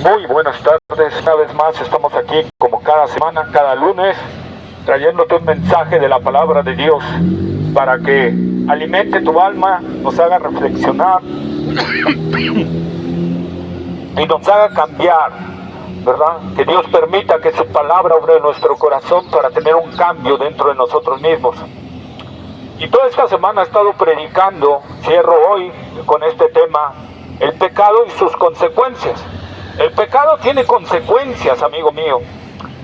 Muy buenas tardes, una vez más estamos aquí como cada semana, cada lunes, trayéndote un mensaje de la palabra de Dios para que alimente tu alma, nos haga reflexionar y nos haga cambiar, ¿verdad? Que Dios permita que su palabra obre en nuestro corazón para tener un cambio dentro de nosotros mismos. Y toda esta semana he estado predicando, cierro hoy con este tema, el pecado y sus consecuencias. El pecado tiene consecuencias, amigo mío.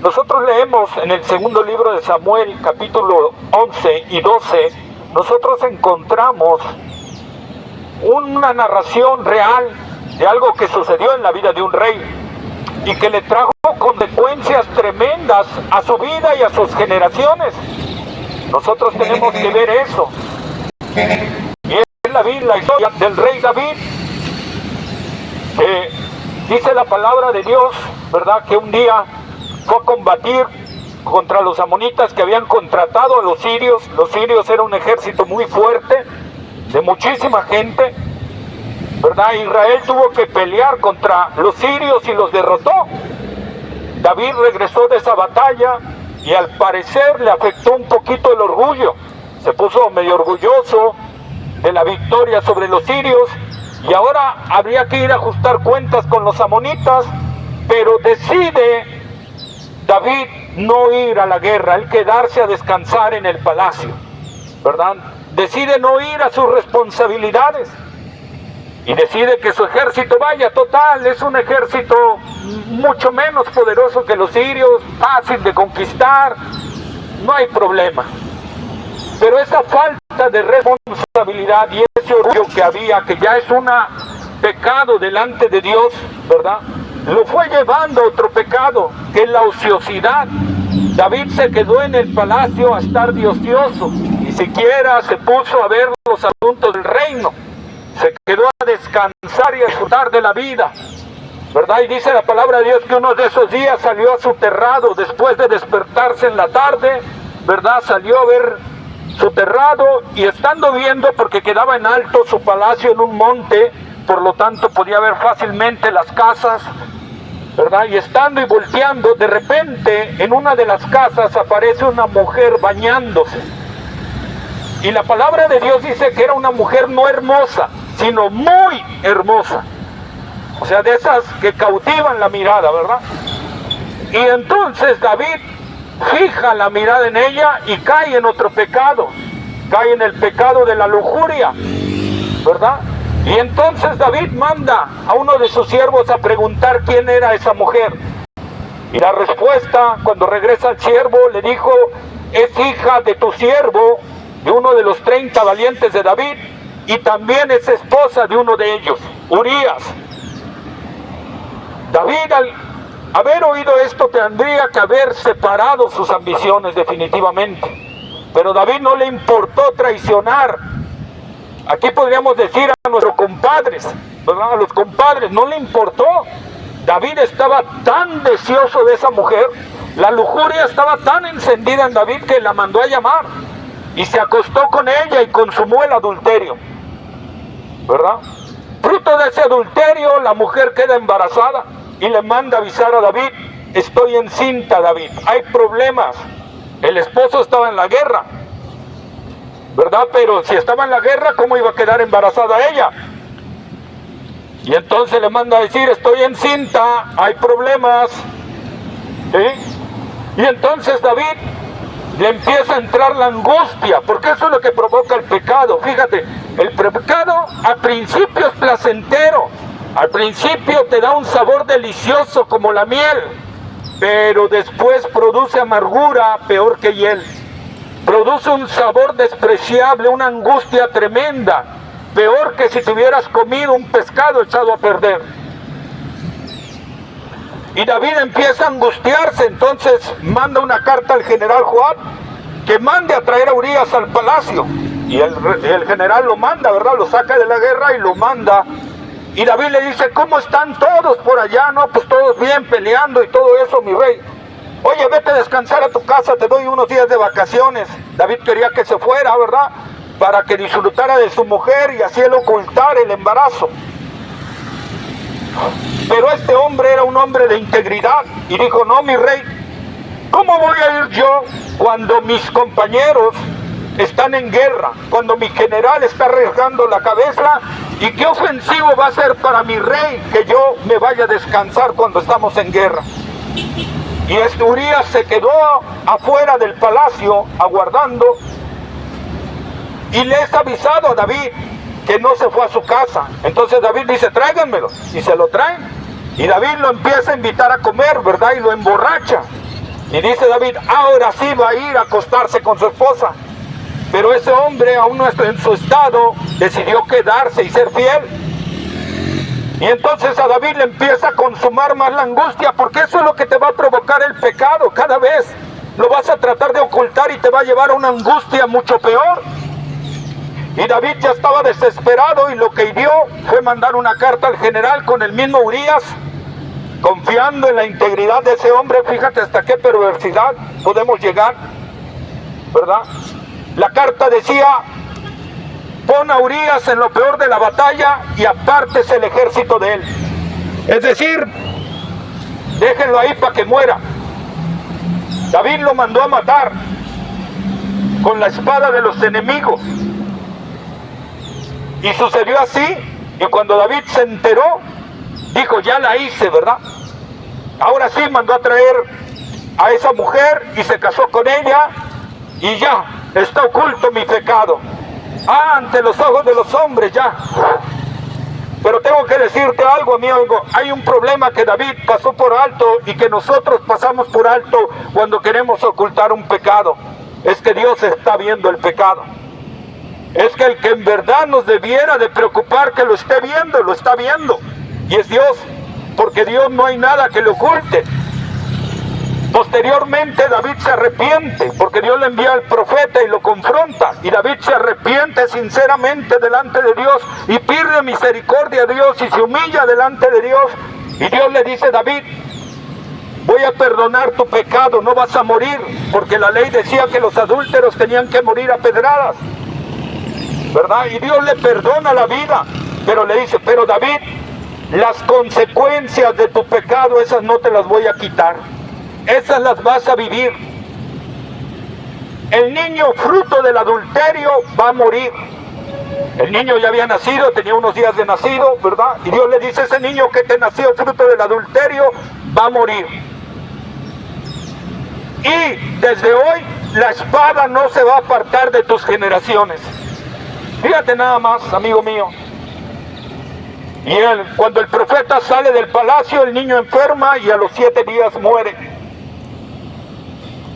Nosotros leemos en el segundo libro de Samuel, capítulo 11 y 12, nosotros encontramos una narración real de algo que sucedió en la vida de un rey y que le trajo consecuencias tremendas a su vida y a sus generaciones. Nosotros tenemos que ver eso. Y es la historia del rey David. Dice la palabra de Dios, ¿verdad?, que un día fue a combatir contra los amonitas que habían contratado a los sirios. Los sirios era un ejército muy fuerte, de muchísima gente, ¿verdad? Israel tuvo que pelear contra los sirios y los derrotó. David regresó de esa batalla y al parecer le afectó un poquito el orgullo. Se puso medio orgulloso de la victoria sobre los sirios. Y ahora habría que ir a ajustar cuentas con los amonitas, pero decide David no ir a la guerra, él quedarse a descansar en el palacio, ¿verdad? Decide no ir a sus responsabilidades y decide que su ejército vaya. Total, es un ejército mucho menos poderoso que los sirios, fácil de conquistar, no hay problema. Pero esa falta de responsabilidad y ese orgullo que había, que ya es un pecado delante de Dios, ¿verdad?, lo fue llevando a otro pecado, que es la ociosidad. David se quedó en el palacio a estar de ocioso, ni siquiera se puso a ver los asuntos del reino, se quedó a descansar y a disfrutar de la vida, ¿verdad? Y dice la palabra de Dios que uno de esos días salió a su terrado, después de despertarse en la tarde, ¿verdad?, salió a ver su terrado y estando viendo, porque quedaba en alto su palacio en un monte, por lo tanto podía ver fácilmente las casas, ¿verdad? Y estando y volteando, de repente en una de las casas aparece una mujer bañándose. Y la palabra de Dios dice que era una mujer no hermosa, sino muy hermosa. O sea, de esas que cautivan la mirada, ¿verdad? Y entonces David fija la mirada en ella y cae en otro pecado, cae en el pecado de la lujuria, ¿verdad? Y entonces David manda a uno de sus siervos a preguntar quién era esa mujer. Y la respuesta, cuando regresa el siervo, le dijo: es hija de tu siervo, de uno de los 30 valientes de David, y también es esposa de uno de ellos, Urías. David, al haber oído esto, tendría que haber separado sus ambiciones definitivamente. Pero David no le importó traicionar. Aquí podríamos decir a nuestros compadres, ¿verdad?, a los compadres, no le importó. David estaba tan deseoso de esa mujer, la lujuria estaba tan encendida en David que la mandó a llamar y se acostó con ella y consumó el adulterio, ¿verdad? Fruto de ese adulterio, la mujer queda embarazada y le manda avisar a David: estoy encinta, David, hay problemas. El esposo estaba en la guerra, ¿verdad? Pero si estaba en la guerra, ¿cómo iba a quedar embarazada ella? Y entonces le manda a decir: estoy encinta, hay problemas, ¿sí? Y entonces David le empieza a entrar la angustia, porque eso es lo que provoca el pecado. Fíjate, el pecado al principio es placentero, al principio te da un sabor delicioso como la miel, pero después produce amargura peor que hiel. Produce un sabor despreciable, una angustia tremenda, peor que si te hubieras comido un pescado echado a perder. Y David empieza a angustiarse, entonces manda una carta al general Joab que mande a traer a Urías al palacio. Y el general lo manda, ¿verdad? Lo saca de la guerra y lo manda. Y David le dice: ¿cómo están todos por allá? No, pues todos bien, peleando y todo eso, mi rey. Oye, vete a descansar a tu casa, te doy unos días de vacaciones. David quería que se fuera, ¿verdad?, para que disfrutara de su mujer y así él ocultara el embarazo. Pero este hombre era un hombre de integridad y dijo, no, mi rey, ¿cómo voy a ir yo cuando mis compañeros están en guerra, cuando mi general está arriesgando la cabeza? ¿Y qué ofensivo va a ser para mi rey que yo me vaya a descansar cuando estamos en guerra? Y Urías se quedó afuera del palacio aguardando, y le es avisado a David que no se fue a su casa. Entonces David dice, tráiganmelo, y se lo traen, y David lo empieza a invitar a comer, ¿verdad? Y lo emborracha, y dice David, ahora sí va a ir a acostarse con su esposa. Pero ese hombre, aún no en su estado, decidió quedarse y ser fiel. Y entonces a David le empieza a consumar más la angustia, porque eso es lo que te va a provocar el pecado. Cada vez lo vas a tratar de ocultar y te va a llevar a una angustia mucho peor. Y David ya estaba desesperado, y lo que hirió fue mandar una carta al general con el mismo Urías, confiando en la integridad de ese hombre. Fíjate hasta qué perversidad podemos llegar, ¿verdad? La carta decía, pon a Urías en lo peor de la batalla y apártese el ejército de él. Es decir, déjenlo ahí para que muera. David lo mandó a matar con la espada de los enemigos. Y sucedió así, y cuando David se enteró, dijo, ya la hice, ¿verdad? Ahora sí mandó a traer a esa mujer y se casó con ella, y ya, está oculto mi pecado. Ante los ojos de los hombres ya. Pero tengo que decirte algo, amigo. Hay un problema que David pasó por alto y que nosotros pasamos por alto cuando queremos ocultar un pecado. Es que Dios está viendo el pecado. Es que el que en verdad nos debiera de preocupar que lo esté viendo, lo está viendo. Y es Dios, porque Dios no hay nada que le oculte. Posteriormente David se arrepiente, porque Dios le envía al profeta y lo confronta, y David se arrepiente sinceramente delante de Dios y pide misericordia a Dios y se humilla delante de Dios, y Dios le dice, David, voy a perdonar tu pecado, no vas a morir, porque la ley decía que los adúlteros tenían que morir a pedradas, ¿verdad? Y Dios le perdona la vida, pero le dice, pero David, las consecuencias de tu pecado, esas no te las voy a quitar. Esas las vas a vivir. El niño fruto del adulterio va a morir. El niño ya había nacido, tenía unos días de nacido, ¿verdad? Y Dios le dice, ese niño que te nació fruto del adulterio va a morir. Y desde hoy la espada no se va a apartar de tus generaciones. Fíjate nada más, amigo mío. Y cuando el profeta sale del palacio, el niño enferma y a los 7 días muere.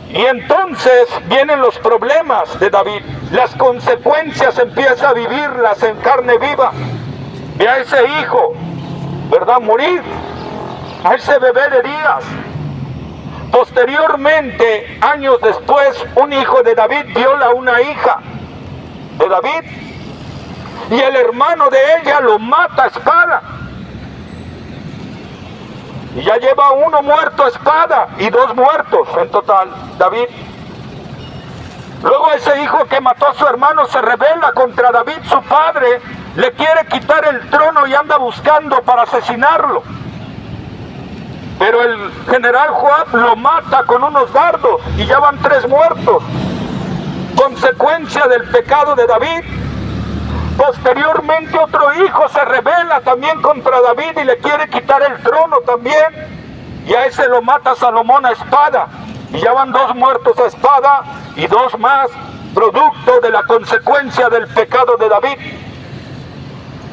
Y entonces vienen los problemas de David. Las consecuencias empieza a vivirlas en carne viva. Ve a ese hijo, ¿verdad? Morir. A ese bebé de días. Posteriormente, años después, un hijo de David viola a una hija de David. Y el hermano de ella lo mata a espada. Y ya lleva uno muerto a espada y 2 muertos en total, David. Luego ese hijo que mató a su hermano se rebela contra David, su padre, le quiere quitar el trono y anda buscando para asesinarlo. Pero el general Joab lo mata con unos dardos y ya van 3 muertos. Consecuencia del pecado de David. Posteriormente otro hijo se rebela también contra David y le quiere quitar el trono también. Y a ese lo mata Salomón a espada. Y ya van 2 muertos a espada y 2 más, producto de la consecuencia del pecado de David.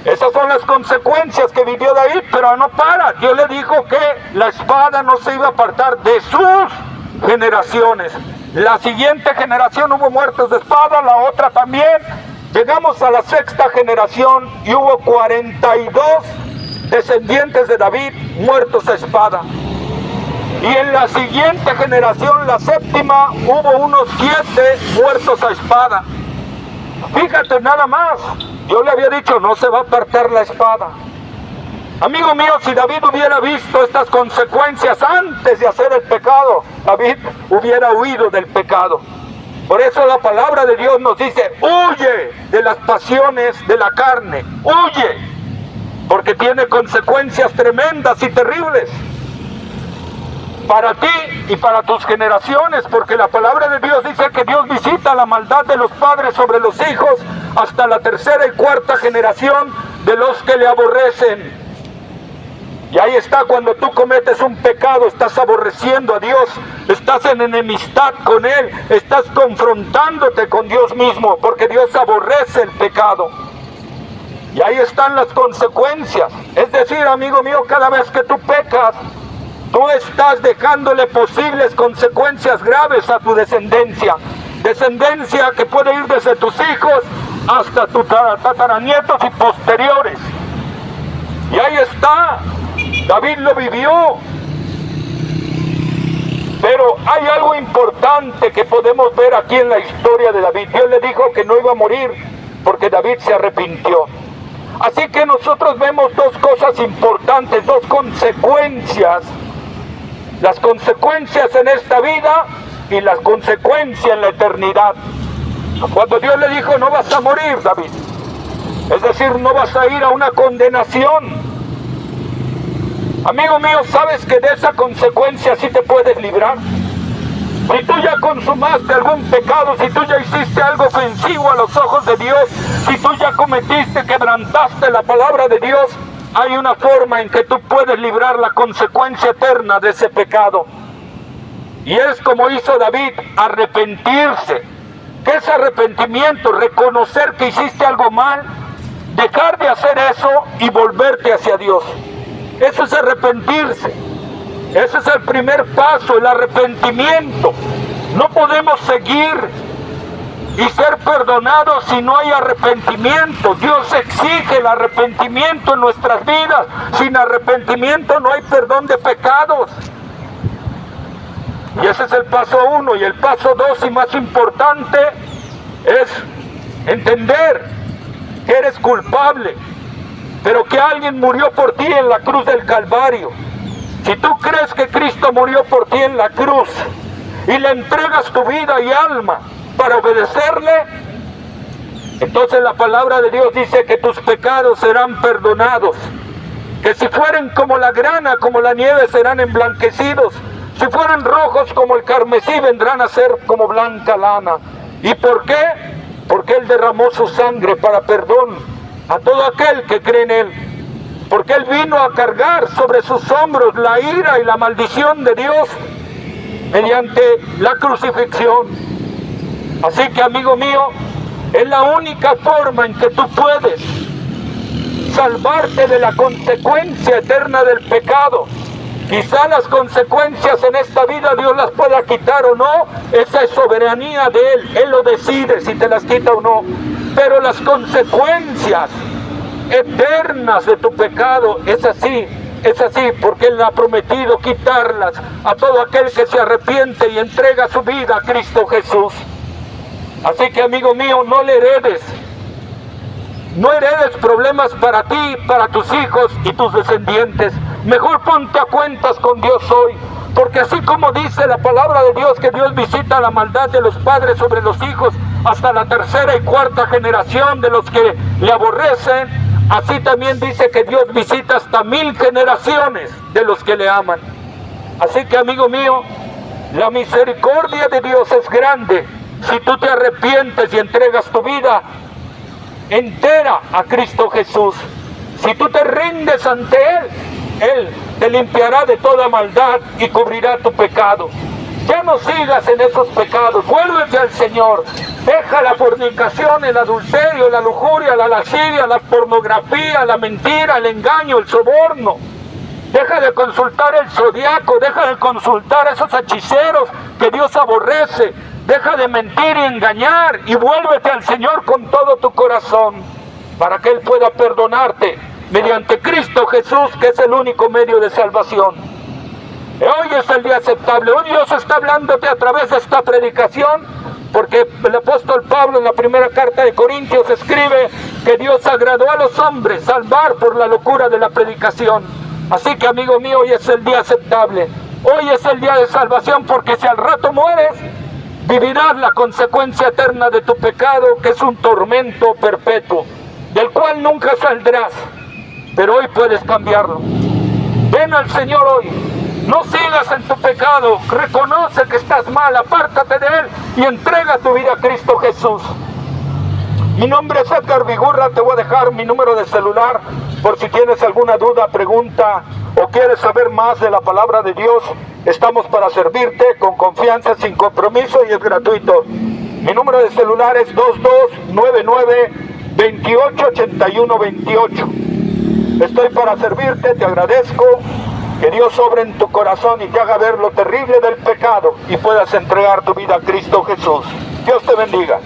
Esas son las consecuencias que vivió David, pero no para. Dios le dijo que la espada no se iba a apartar de sus generaciones. La siguiente generación hubo muertos de espada, la otra también. Llegamos a la 6ª generación y hubo 42 descendientes de David muertos a espada. Y en la siguiente generación, la 7ª, hubo unos 7 muertos a espada. Fíjate nada más, Dios le había dicho, no se va a apartar la espada. Amigo mío, si David hubiera visto estas consecuencias antes de hacer el pecado, David hubiera huido del pecado. Por eso la palabra de Dios nos dice, huye de las pasiones de la carne, huye. porque tiene consecuencias tremendas y terribles para ti y para tus generaciones, porque la palabra de Dios dice que Dios visita la maldad de los padres sobre los hijos hasta la tercera y cuarta generación de los que le aborrecen. Y ahí está, cuando tú cometes un pecado, estás aborreciendo a Dios, estás en enemistad con Él, estás confrontándote con Dios mismo, porque Dios aborrece el pecado. Y ahí están las consecuencias. Es decir, amigo mío, cada vez que tú pecas, tú estás dejándole posibles consecuencias graves a tu descendencia. Descendencia que puede ir desde tus hijos hasta tus tataranietos y posteriores. Y ahí está. David lo vivió. Pero hay algo importante que podemos ver aquí en la historia de David. Dios le dijo que no iba a morir porque David se arrepintió. Así que nosotros vemos dos cosas importantes, dos consecuencias. Las consecuencias en esta vida y las consecuencias en la eternidad. Cuando Dios le dijo, no vas a morir, David, es decir, no vas a ir a una condenación. Amigo mío, ¿sabes que de esa consecuencia sí te puedes librar? Si tú ya consumaste algún pecado, si tú ya hiciste algo ofensivo a los ojos de Dios, si tú ya cometiste, quebrantaste la palabra de Dios, hay una forma en que tú puedes librar la consecuencia eterna de ese pecado. Y es como hizo David, arrepentirse. ¿Qué es arrepentimiento? Reconocer que hiciste algo mal, dejar de hacer eso y volverte hacia Dios. Eso es arrepentirse. Ese es el primer paso, el arrepentimiento. No podemos seguir y ser perdonados si no hay arrepentimiento. Dios exige el arrepentimiento en nuestras vidas. Sin arrepentimiento no hay perdón de pecados. Y ese es el paso 1. Y el paso 2 y más importante es entender que eres culpable, pero que alguien murió por ti en la cruz del Calvario. Si tú crees que Cristo murió por ti en la cruz y le entregas tu vida y alma para obedecerle, entonces la palabra de Dios dice que tus pecados serán perdonados, que si fueren como la grana, como la nieve, serán emblanquecidos, si fueren rojos como el carmesí, vendrán a ser como blanca lana. ¿Y por qué? Porque Él derramó su sangre para perdón a todo aquel que cree en Él, porque Él vino a cargar sobre sus hombros la ira y la maldición de Dios mediante la crucifixión. Así que, amigo mío, es la única forma en que tú puedes salvarte de la consecuencia eterna del pecado. Quizá las consecuencias en esta vida Dios las pueda quitar o no, esa es soberanía de Él, Él lo decide si te las quita o no, pero las consecuencias eternas de tu pecado es así, porque Él ha prometido quitarlas a todo aquel que se arrepiente y entrega su vida a Cristo Jesús. Así que, amigo mío, no heredes problemas para ti, para tus hijos y tus descendientes. Mejor ponte a cuentas con Dios hoy, porque así como dice la palabra de Dios que Dios visita la maldad de los padres sobre los hijos hasta la tercera y cuarta generación de los que le aborrecen, así también dice que Dios visita hasta 1000 generaciones de los que le aman. Así que, amigo mío, la misericordia de Dios es grande si tú te arrepientes y entregas tu vida entera a Cristo Jesús. Si tú te rindes ante Él, Él te limpiará de toda maldad y cubrirá tu pecado. Ya no sigas en esos pecados, vuélvete al Señor. Deja la fornicación, el adulterio, la lujuria, la lascivia, la pornografía, la mentira, el engaño, el soborno. Deja de consultar el zodiaco, deja de consultar a esos hechiceros que Dios aborrece. Deja de mentir y engañar y vuélvete al Señor con todo tu corazón para que Él pueda perdonarte mediante Cristo Jesús, que es el único medio de salvación. Hoy es el día aceptable. Hoy Dios está hablándote a través de esta predicación, porque el apóstol Pablo en la primera carta de Corintios escribe que Dios agradó a los hombres salvar por la locura de la predicación. Así que, amigo mío, hoy es el día aceptable. Hoy es el día de salvación, porque si al rato mueres, vivirás la consecuencia eterna de tu pecado, que es un tormento perpetuo, del cual nunca saldrás. pero hoy puedes cambiarlo. Ven al Señor hoy. No sigas en tu pecado. Reconoce que estás mal. Apártate de él y entrega tu vida a Cristo Jesús. Mi nombre es Edgar Vigurra. Te voy a dejar mi número de celular por si tienes alguna duda, pregunta o quieres saber más de la palabra de Dios. Estamos para servirte con confianza, sin compromiso, y es gratuito. Mi número de celular es 2299-288128. Estoy para servirte, te agradezco. Que Dios obre en tu corazón y te haga ver lo terrible del pecado y puedas entregar tu vida a Cristo Jesús. Dios te bendiga.